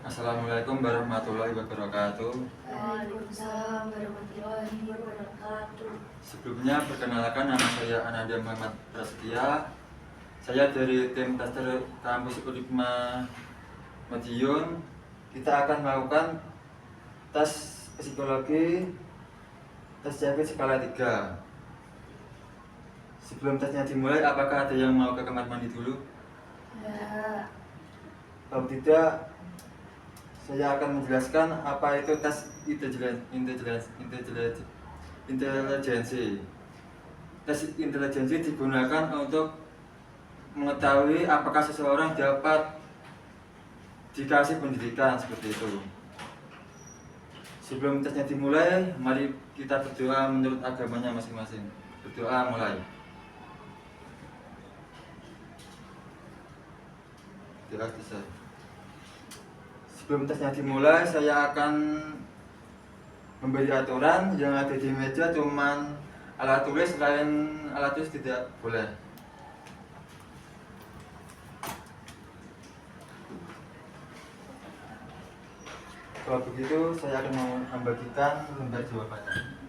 Assalamualaikum warahmatullahi wabarakatuh. Waalaikumsalam warahmatullahi wabarakatuh. Sebelumnya perkenalkan, nama saya Ananda Muhammad Prasetya. Saya dari tim tester kampus Udipma Madiun. Kita akan melakukan tes psikologi, tes CFP skala 3. Sebelum tesnya dimulai, apakah ada yang mau ke kamar mandi dulu? Ya, Kalau tidak, saya akan menjelaskan apa itu tes intelijensi. Tes intelijensi digunakan untuk mengetahui apakah seseorang dapat dikasih pendidikan, seperti itu. Sebelum tesnya dimulai, mari kita berdoa menurut agamanya masing-masing. Berdoa mulai. Doa selesai. Sebelum tesnya dimulai, saya akan memberi aturan. Yang ada di meja cuman alat tulis, selain alat tulis tidak boleh. Kalau begitu, saya akan membagikan lembar jawabannya.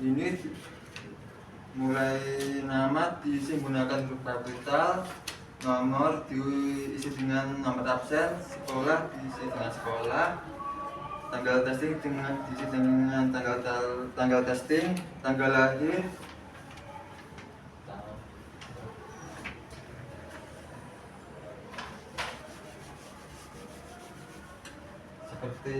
Ini mulai nama diisi menggunakan huruf kapital, nomor diisi dengan nomor absen, sekolah diisi dengan sekolah, tanggal testing diisi dengan tanggal testing, tanggal lahir, seperti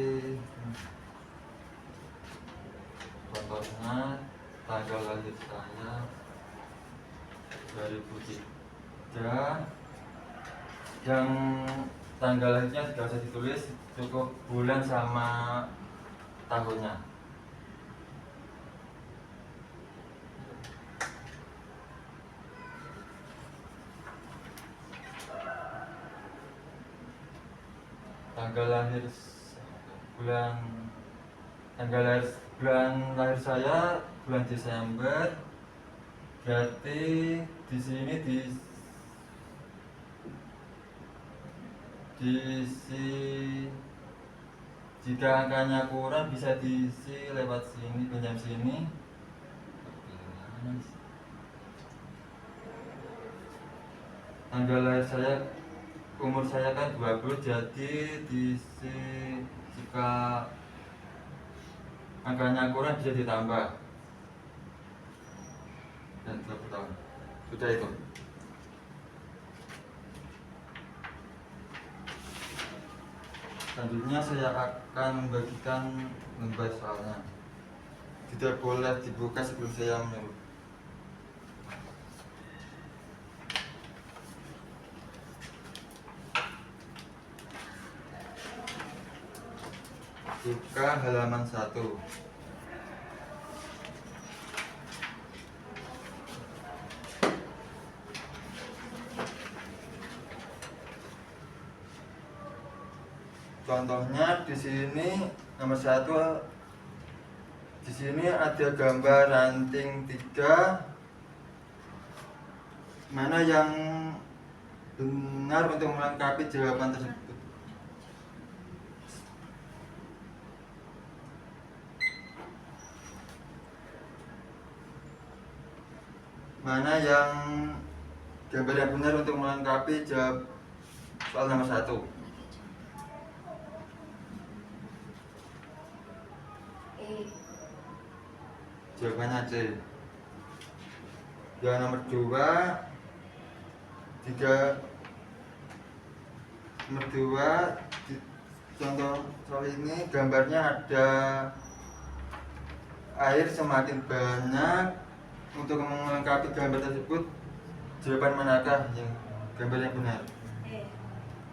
contohnya tanggal lahir saya 2003. Yang tanggal lahirnya tidak usah ditulis, cukup bulan sama tahunnya. Tanggal lahir bulan lahir saya bulan Desember, berarti di sini diisi, jika angkanya kurang bisa diisi lewat sini, pinjam sini. Tanggal lahir saya, umur saya kan 20, jadi diisi, jika angkanya kurang bisa ditambah. Dan 20 tahun. Sudah itu. Selanjutnya saya akan membagikan lembar soalnya. Tidak boleh dibuka sebelum saya menyuruh. Buka halaman 1. Contohnya di sini nomor 1, di sini ada gambar ranting 3. Mana yang benar untuk melengkapi jawaban tersebut? Mana yang gambar yang benar untuk melengkapi jawab soal nomor 1? Jawabannya C. Yang nomor 2, di contoh soal ini gambarnya ada air semakin banyak. Untuk melengkapi gambar tersebut, jawaban manakah yang gambar yang benar?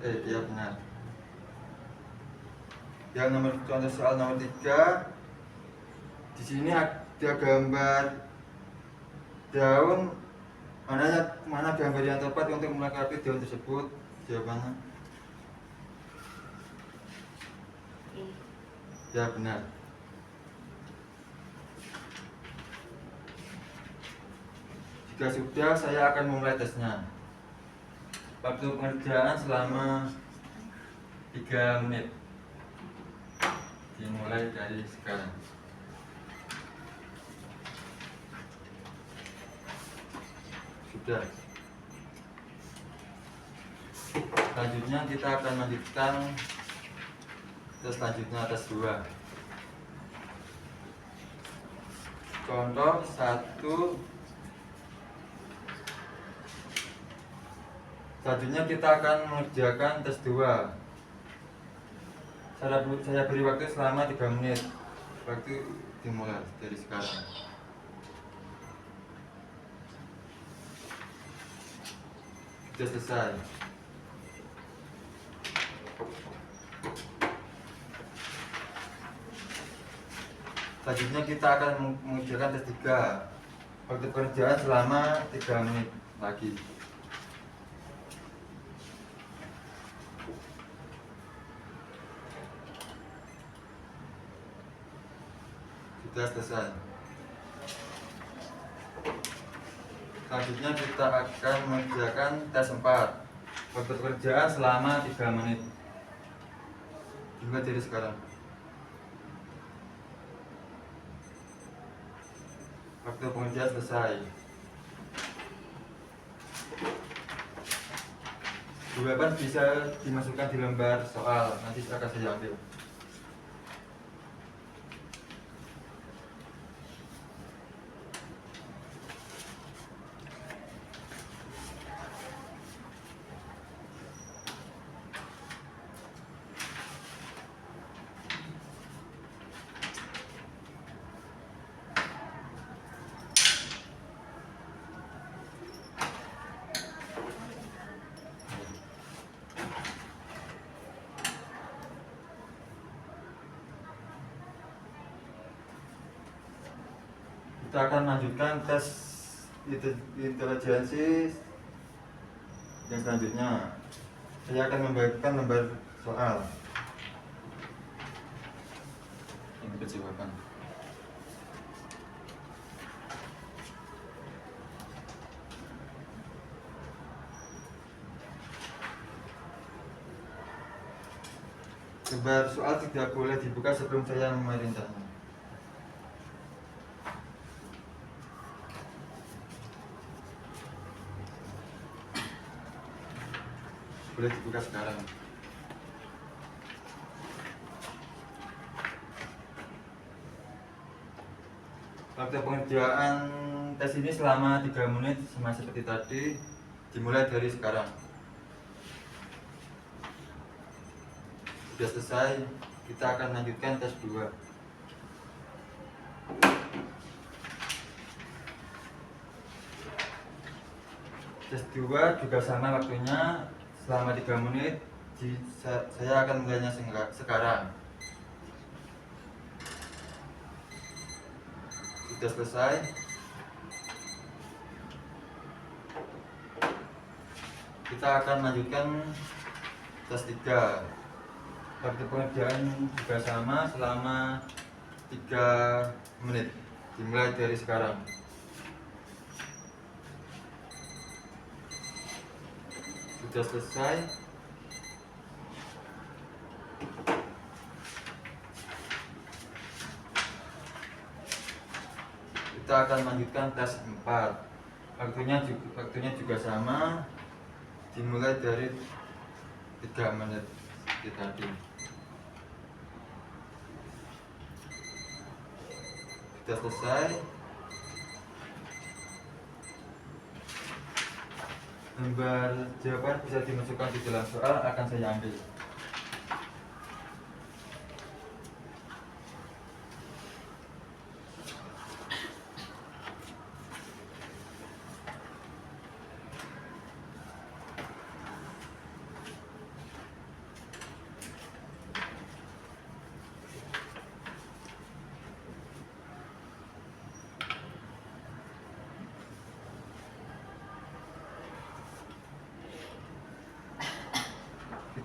Dia benar. Yang nomor contoh soal nomor 3, di sini ada gambar daun Mana gambar yang tepat untuk melengkapi daun tersebut? Jawabannya ya benar. Jika sudah, saya akan memulai tesnya. Waktu pengerjaan selama 3 menit. Dimulai dari sekarang. Sudah. Selanjutnya kita akan melanjutkan tes selanjutnya, tes 2. Contoh 1. Selanjutnya kita akan mengerjakan tes 2. Saya beri waktu selama 3 menit. Waktu dimulai dari sekarang. Sudah selesai. Selanjutnya kita akan mengerjakan tes 3. Waktu pekerjaan selama 3 menit lagi. Sudah selesai. Selanjutnya kita akan mengerjakan tes 4. Waktu pekerjaan selama 3 menit. Dimulai dari sekarang. Waktu pengerjaan selesai. Jawaban bisa dimasukkan di lembar soal. Nanti akan saya ambil. Kita akan lanjutkan tes intelijensi yang selanjutnya. Saya akan membagikan lembar soal. Ini jawaban. Lembar soal tidak boleh dibuka sebelum saya memerintahnya. Boleh dibuka sekarang. Waktu pengerjaan tes ini selama 3 menit sama seperti tadi. Dimulai dari sekarang. Sudah selesai. Kita akan lanjutkan tes 2. Tes 2 juga sama waktunya, selama 3 menit. Saya akan mulainya sekarang. Sudah selesai. Kita akan lanjutkan tes 3. Waktu pengerjaan juga sama selama 3 menit. Dimulai dari sekarang. Sudah selesai. Kita akan lanjutkan tes 4. Waktunya juga sama. Dimulai dari 3 menit seperti tadi. Sudah selesai. Lembar jawaban bisa dimasukkan di dalam soal, akan saya ambil.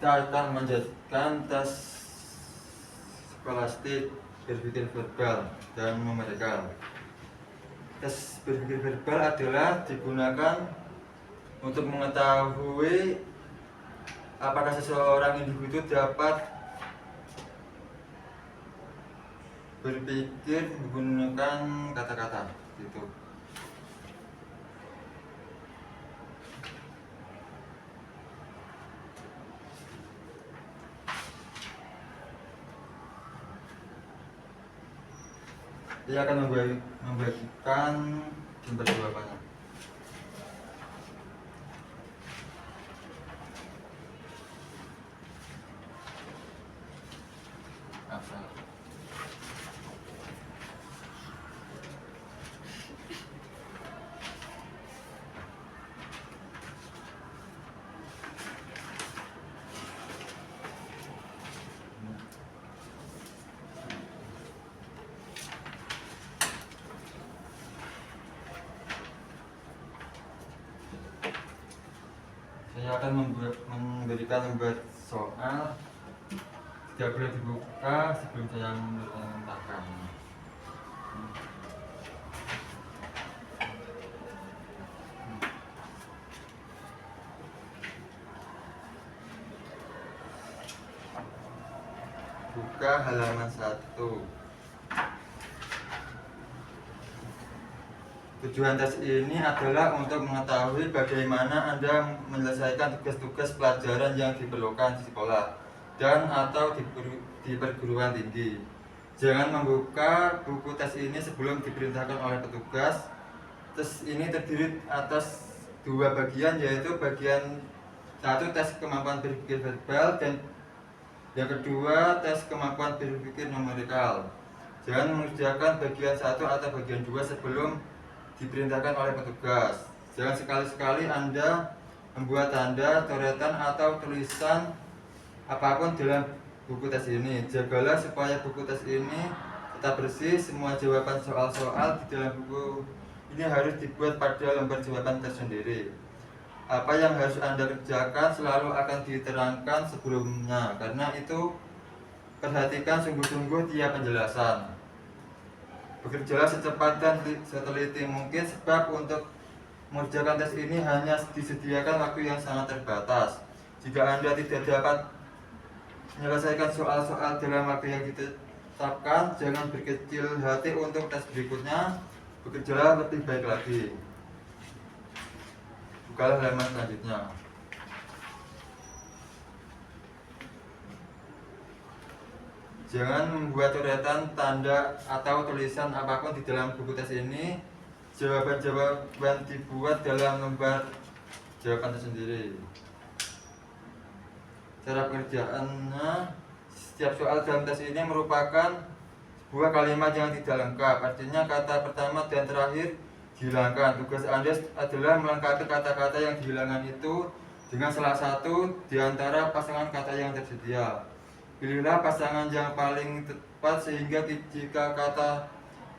kita akan menjadikan tes skolastik berpikir verbal dan numerikal. Tes berpikir verbal adalah digunakan untuk mengetahui apakah seseorang individu dapat berpikir menggunakan kata-kata gitu. Dia akan membagikan sumber jawabannya. Apa? Saya akan memberikan lembar soal, tidak boleh dibuka sebelum saya menentangkan. Buka halaman 1. Tujuan tes ini adalah untuk mengetahui bagaimana Anda menyelesaikan tugas-tugas pelajaran yang diperlukan di sekolah dan atau di perguruan tinggi. Jangan membuka buku tes ini sebelum diperintahkan oleh petugas. Tes ini terdiri atas 2 bagian, yaitu bagian 1 tes kemampuan berpikir verbal dan yang kedua tes kemampuan berpikir numerikal. Jangan mengerjakan bagian 1 atau bagian 2 sebelum diperintahkan oleh petugas. Jangan sekali-sekali Anda membuat tanda, coretan, atau tulisan apapun dalam buku tes ini. Jagalah supaya buku tes ini tetap bersih. Semua jawaban soal-soal di dalam buku ini harus dibuat pada lembar jawaban tersendiri. Apa yang harus Anda kerjakan selalu akan diterangkan sebelumnya. Karena itu, perhatikan sungguh-sungguh tiap penjelasan. Bekerjalah secepat dan seteliti mungkin, sebab untuk mengerjakan tes ini hanya disediakan waktu yang sangat terbatas. Jika Anda tidak dapat menyelesaikan soal-soal dalam waktu yang ditetapkan, jangan berkecil hati untuk tes berikutnya. Bekerjalah lebih baik lagi. Bukalah halaman selanjutnya. Jangan membuat coretan, tanda, atau tulisan apapun di dalam buku tes ini. Jawaban-jawaban dibuat dalam lembar jawaban tersendiri. Cara pengerjaannya, setiap soal dalam tes ini merupakan sebuah kalimat yang tidak lengkap. Artinya kata pertama dan terakhir dihilangkan. Tugas Anda adalah melengkapi kata-kata yang dihilangkan itu dengan salah satu di antara pasangan kata yang tersedia. Pilihlah pasangan yang paling tepat sehingga jika kata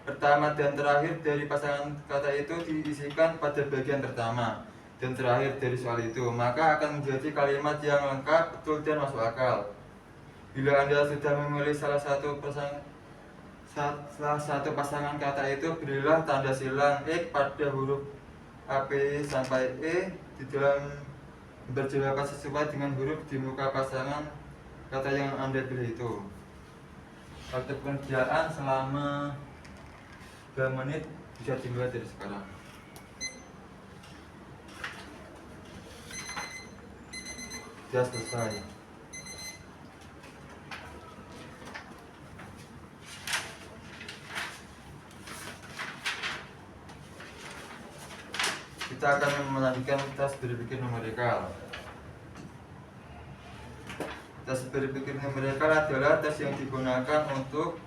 pertama dan terakhir dari pasangan kata itu diisikan pada bagian pertama dan terakhir dari soal itu, maka akan menjadi kalimat yang lengkap, betul, dan masuk akal. Bila Anda sudah memilih salah satu pasangan kata itu, berilah tanda silang X pada huruf A, B, sampai E di dalam berjawaban sesuai dengan huruf di muka pasangan kata yang Anda pilih itu. Waktu pengerjaan selama 2 menit bisa dimulai dari sekarang. Sudah selesai. Kita akan melanjutkan tes berpikir numerikal. Tes berpikir numerikal adalah tes yang digunakan untuk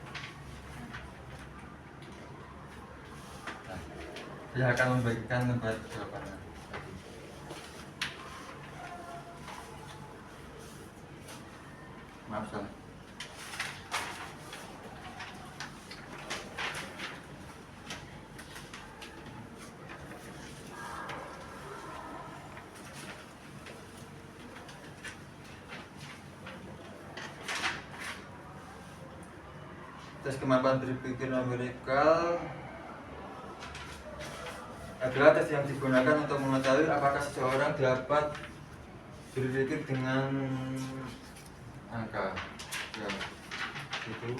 saya akan membagikan lembar jawabannya. Maaf salah. tes kemampuan berpikir numerikal adalah tes yang digunakan untuk mengetahui apakah seseorang dapat berpikir dengan angka. Ya, itu.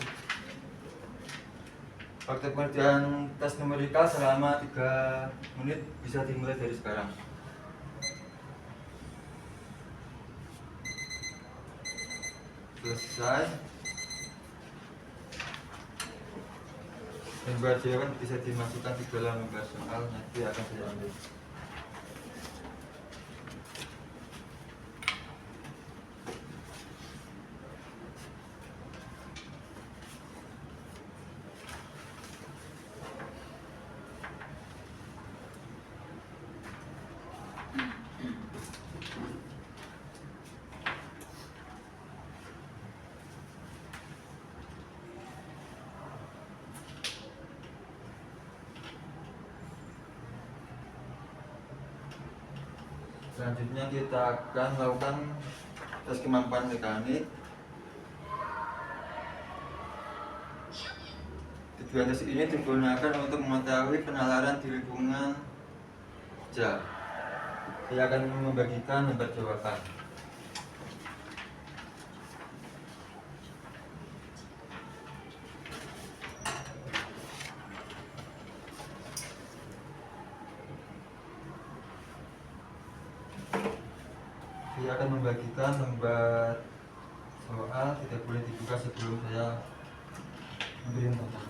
Waktu pengerjaan tes numerikal selama 3 menit bisa dimulai dari sekarang. Selesai. Lembar jawaban bisa dimasukkan di dalam lembar soal, nanti akan saya ambil. Selanjutnya kita akan melakukan tes kemampuan mekanik. Tujuan tes ini digunakan untuk mengetahui penalaran di lingkungan kerja. Saya akan membagikan lembar jawaban. Saya akan membagikan lembar soal, tidak boleh dibuka sebelum saya memberi tantangan.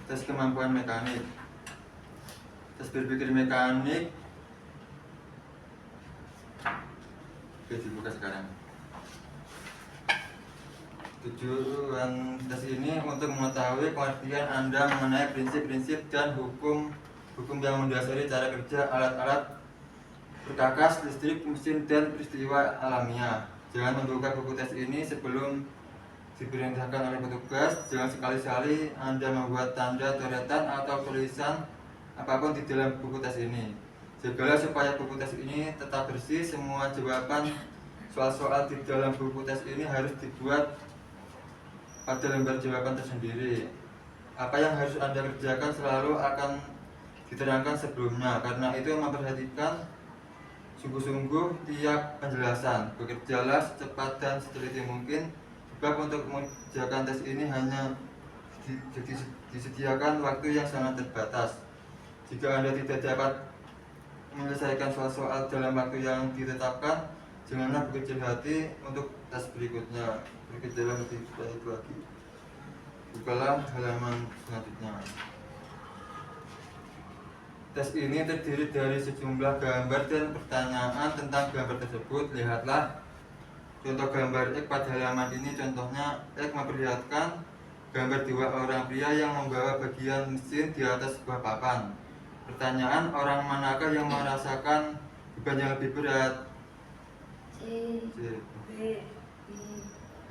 Tes kemampuan mekanik. Tes berpikir mekanik. Oke, dibuka sekarang. Tujuan tes ini untuk mengetahui pengertian Anda mengenai prinsip-prinsip dan hukum yang mendasari cara kerja alat-alat perkakas, listrik, mesin, dan peristiwa alamiah. Jangan membuka buku tes ini sebelum diperintahkan oleh petugas. Jangan sekali-kali Anda membuat tanda coretan atau tulisan apapun di dalam buku tes ini. Jagalah supaya buku tes ini tetap bersih. Semua jawaban soal-soal di dalam buku tes ini harus dibuat pada lembar jawaban tersendiri. Apa yang harus Anda kerjakan selalu akan diterangkan sebelumnya. Karena itu memperhatikan sungguh-sungguh tiap penjelasan. Bekerjalah secepat dan seteliti mungkin, sebab untuk mengerjakan tes ini hanya disediakan waktu yang sangat terbatas. Jika Anda tidak dapat menyelesaikan soal-soal dalam waktu yang ditetapkan, janganlah berkecil hati untuk tes berikutnya. Berkejalah lebih baik lagi. Bukalah halaman selanjutnya. Tes ini terdiri dari sejumlah gambar dan pertanyaan tentang gambar tersebut. Lihatlah contoh gambar X pada halaman ini. Contohnya, X memperlihatkan gambar 2 orang pria yang membawa bagian mesin di atas sebuah papan. Pertanyaan, orang manakah yang merasakan beban yang lebih berat? C. B.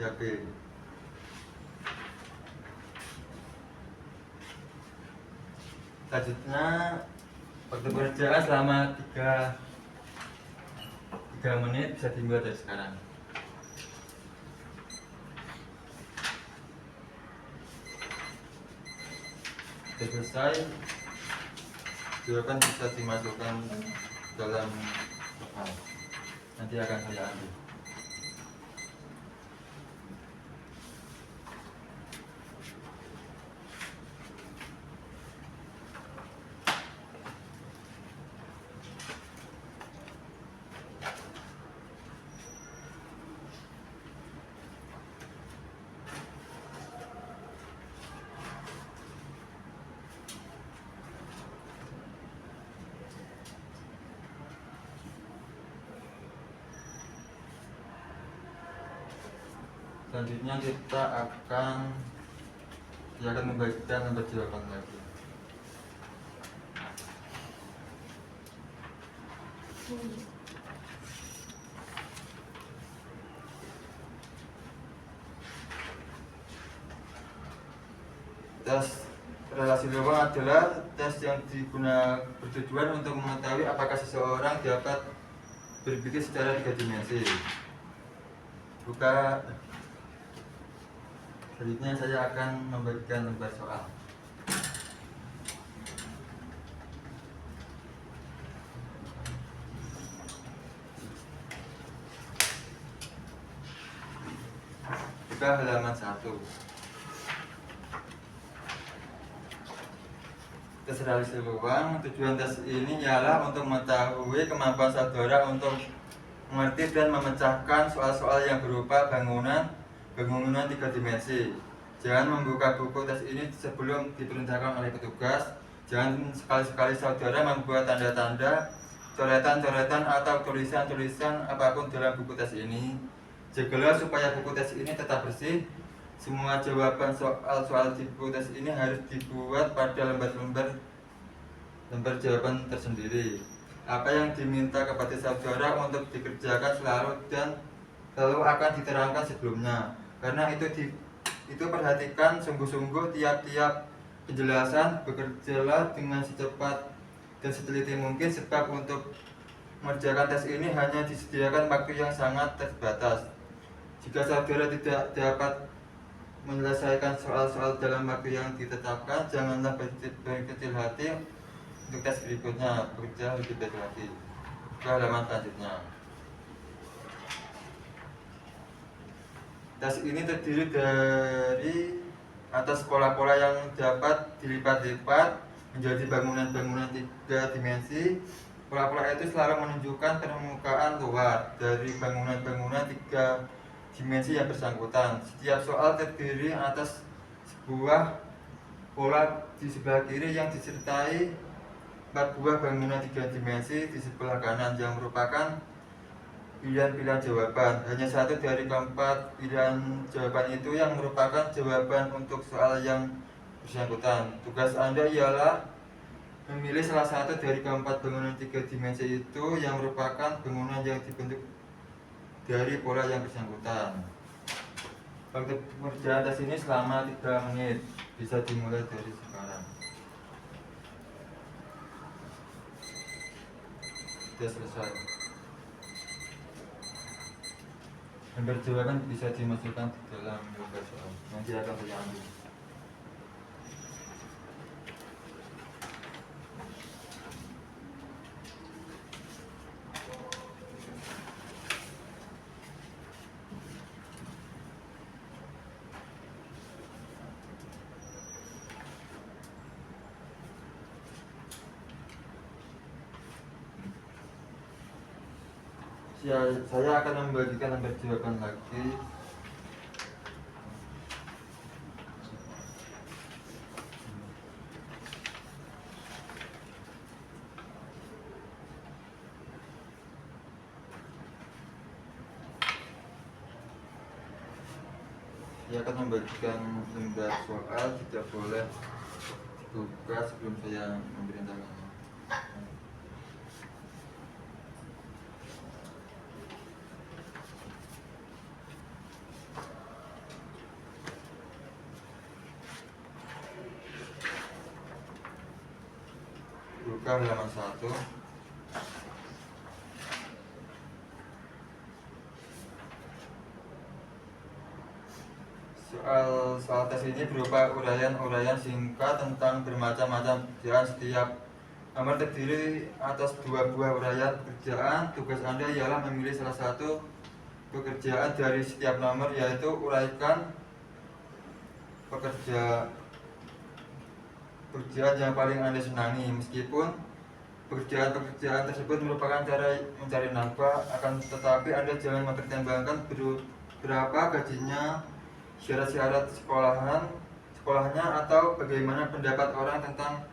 Ya, B. Selanjutnya, waktu pekerjaan selama 3 menit bisa dimulai dari sekarang. Sudah selesai, jawaban bisa dimasukkan dalam soal. Nanti akan saya ambil. Selanjutnya kita akan membagikan lembar jawaban lagi. Tes relasi lowong adalah tes yang digunakan bertujuan untuk mengetahui apakah seseorang dapat berpikir secara 3 dimensi. Buka. Selanjutnya saya akan membagikan lembar soal. Buka halaman 1. Tes relasi lowong. Tujuan tes ini ialah untuk mengetahui kemampuan saudara untuk mengerti dan memecahkan soal-soal yang berupa bangunan 3 dimensi. Jangan membuka buku tes ini sebelum diperintahkan oleh petugas. Jangan sekali-sekali saudara membuat tanda-tanda, coretan-coretan atau tulisan-tulisan apapun dalam buku tes ini. Jagalah supaya buku tes ini tetap bersih. Semua jawaban soal-soal di buku tes ini harus dibuat pada lembar jawaban tersendiri. Apa yang diminta kepada saudara untuk dikerjakan selalu akan diterangkan sebelumnya. Karena itu perhatikan sungguh-sungguh tiap-tiap penjelasan, bekerjalah dengan secepat dan seteliti mungkin sebab untuk mengerjakan tes ini hanya disediakan waktu yang sangat terbatas. Jika saudara tidak dapat menyelesaikan soal-soal dalam waktu yang ditetapkan, janganlah berkecil hati untuk tes berikutnya. Bekerja lebih baik lagi. Ke halaman selanjutnya. Tes ini terdiri dari atas pola-pola yang dapat dilipat-lipat menjadi bangunan-bangunan 3 dimensi. Pola-pola itu selalu menunjukkan permukaan luar dari bangunan-bangunan 3 dimensi yang bersangkutan. Setiap soal terdiri atas sebuah pola di sebelah kiri yang disertai 4 buah bangunan 3 dimensi di sebelah kanan yang merupakan pilihan-pilihan jawaban. Hanya satu dari keempat pilihan jawaban itu yang merupakan jawaban untuk soal yang bersangkutan. Tugas Anda ialah memilih salah satu dari keempat bangunan 3 dimensi itu yang merupakan bangunan yang dibentuk dari pola yang bersangkutan. Waktu pengerjaan tes ini selama 3 menit. Bisa dimulai dari sekarang. Sudah selesai. Lembar jawaban bisa dimasukkan di dalam lembar soal. Nanti akan saya ambil. Saya akan membagikan lembar jawaban lagi. Saya akan membagikan lembar soal, tidak boleh dibuka sebelum saya memerintahkan. Buka halaman 1. Soal tes ini berupa uraian-uraian singkat tentang bermacam-macam pekerjaan. Setiap nomor terdiri atas 2 buah uraian pekerjaan. Tugas Anda ialah memilih salah satu pekerjaan dari setiap nomor, yaitu uraikan pekerjaan yang paling Anda senangi. Meskipun pekerjaan tersebut merupakan cara mencari nafkah, akan tetapi Anda jangan mempertimbangkan berapa gajinya, syarat-syarat sekolahnya, atau bagaimana pendapat orang tentang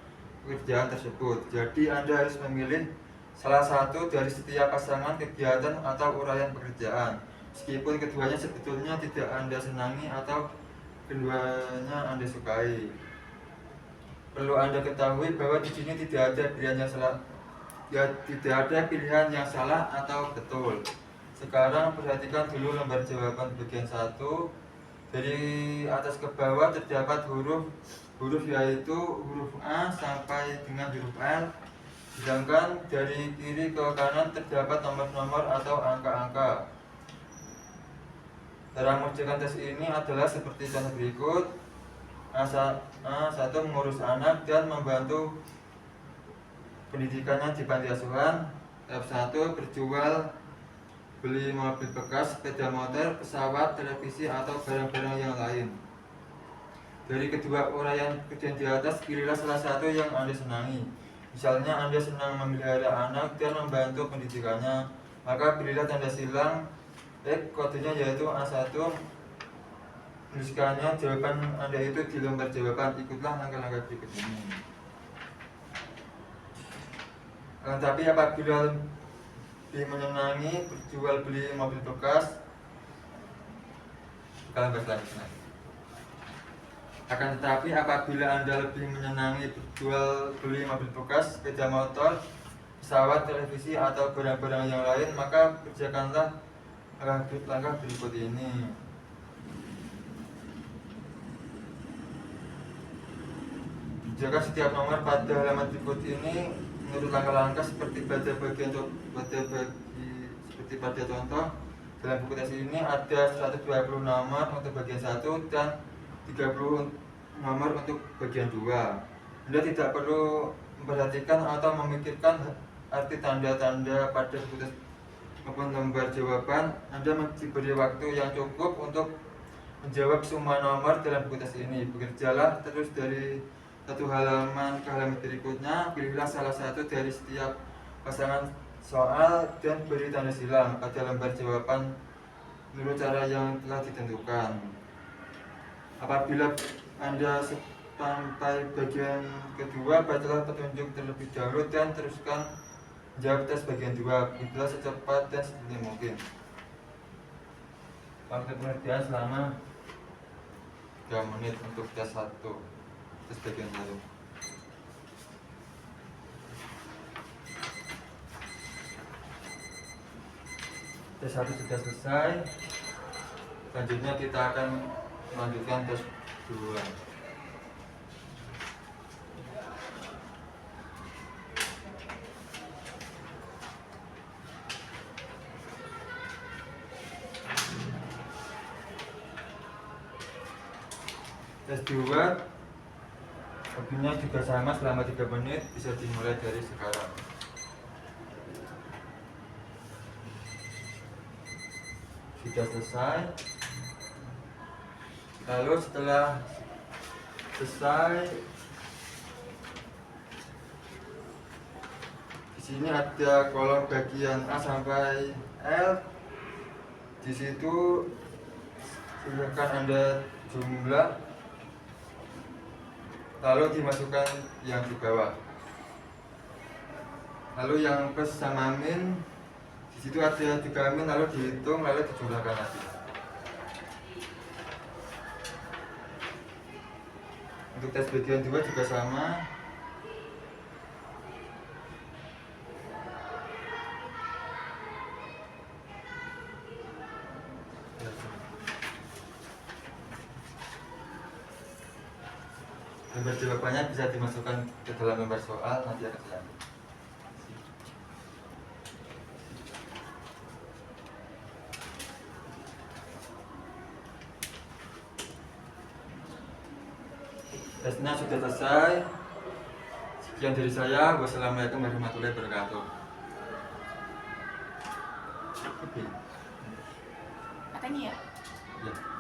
pekerjaan tersebut. Jadi Anda harus memilih salah satu dari setiap pasangan kegiatan atau uraian pekerjaan, meskipun keduanya sebetulnya tidak Anda senangi atau keduanya Anda sukai. Perlu Anda ketahui bahwa di sini tidak ada pilihan yang salah, atau betul. Sekarang perhatikan dulu lembar jawaban bagian 1. Dari atas ke bawah terdapat huruf yaitu huruf A sampai dengan huruf L. Sedangkan dari kiri ke kanan terdapat nomor-nomor atau angka-angka. Cara mengerjakan tes ini adalah seperti contoh berikut. A1 mengurus anak dan membantu pendidikannya di panti asuhan. Tahap 1 berjual beli mobil bekas, sepeda motor, pesawat, televisi, atau barang-barang yang lain. Dari kedua uraian kerjaan di atas, pilihlah salah satu yang Anda senangi. Misalnya Anda senang memelihara anak dan membantu pendidikannya, maka pilihlah tanda silang kodenya yaitu A1. Tuliskannya jawaban Anda itu di lembar jawaban. Ikutlah langkah-langkah berikut ini. Tapi apabila lebih menyenangi berjual beli mobil bekas, kalian berselanjutnya. Akan tetapi apabila Anda lebih menyenangi berjual beli mobil bekas, sepeda motor, pesawat, televisi, atau barang-barang yang lain, maka kerjakanlah langkah berikut ini. Jika setiap nomor pada halaman berikut ini menurut langkah-langkah seperti pada contoh. Dalam buku tes ini ada 120 nomor untuk bagian 1 dan 30 nomor untuk bagian 2. Anda tidak perlu memperhatikan atau memikirkan arti tanda-tanda pada buku tes maupun lembar jawaban. Anda diberi waktu yang cukup untuk menjawab semua nomor dalam buku tes ini. Bekerjalah terus dari satu halaman ke halaman berikutnya. Pilihlah salah satu dari setiap pasangan soal dan beri tanda silang pada lembar jawaban menurut cara yang telah ditentukan. Apabila Anda sampai bagian kedua, bacalah petunjuk terlebih dahulu dan teruskan menjawab tes bagian 2. Itulah secepat dan sedini mungkin. Waktu pengertian selama 3 menit untuk tes 1. Tes bagian 1. Tes 1 sudah selesai. Selanjutnya kita akan melanjutkan tes 2. Tes 2 waktunya juga sama selama 3 menit, bisa dimulai dari sekarang. Sudah selesai. Lalu setelah selesai, di sini ada kolom bagian A sampai L. Di situ silakan Anda jumlah, lalu dimasukkan yang di bawah. Lalu yang plus sama min, di situ ada juga min, lalu dihitung, lalu dijumlahkan lagi. Untuk tes bagian 2 juga sama. Lembar jawabannya bisa dimasukkan ke dalam lembar soal, nanti akan dilanjut. Tesnya sudah selesai. Sekian dari saya. Wassalamualaikum warahmatullahi wabarakatuh. Katanya ya? Ya.